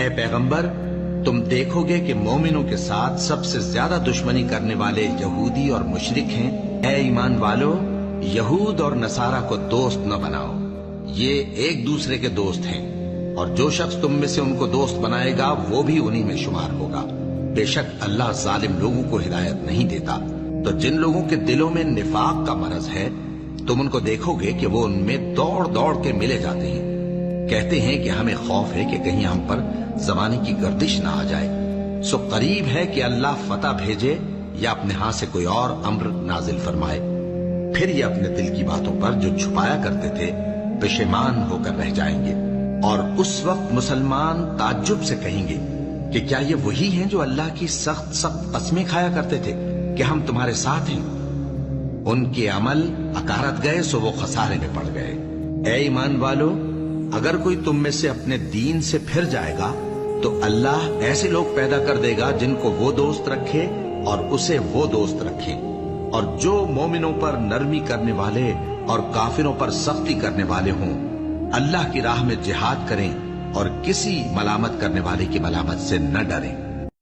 اے پیغمبر، تم دیکھو گے کہ مومنوں کے ساتھ سب سے زیادہ دشمنی کرنے والے یہودی اور مشرک ہیں۔ اے ایمان والو، یہود اور نصارہ کو دوست نہ بناؤ، یہ ایک دوسرے کے دوست ہیں، اور جو شخص تم میں سے ان کو دوست بنائے گا وہ بھی انہی میں شمار ہوگا۔ بے شک اللہ ظالم لوگوں کو ہدایت نہیں دیتا۔ تو جن لوگوں کے دلوں میں نفاق کا مرض ہے، تم ان کو دیکھو گے کہ وہ ان میں دوڑ دوڑ کے ملے جاتے ہیں، کہتے ہیں کہ ہمیں خوف ہے کہ کہیں ہم پر زمانے کی گردش نہ آ جائے۔ سو قریب ہے کہ اللہ فتح بھیجے یا اپنے ہاں سے کوئی اور امر نازل فرمائے، پھر یہ اپنے دل کی باتوں پر جو چھپایا کرتے تھے پشیمان ہو کر رہ جائیں گے۔ اور اس وقت مسلمان تعجب سے کہیں گے کہ کیا یہ وہی ہیں جو اللہ کی سخت سخت قسمیں کھایا کرتے تھے کہ ہم تمہارے ساتھ ہیں؟ ان کے عمل اکارت گئے سو وہ خسارے میں پڑ گئے۔ اے ایمان والو، اگر کوئی تم میں سے اپنے دین سے پھر جائے گا تو اللہ ایسے لوگ پیدا کر دے گا جن کو وہ دوست رکھے اور اسے وہ دوست رکھے، اور جو مومنوں پر نرمی کرنے والے اور کافروں پر سختی کرنے والے ہوں، اللہ کی راہ میں جہاد کریں اور کسی ملامت کرنے والے کی ملامت سے نہ ڈریں۔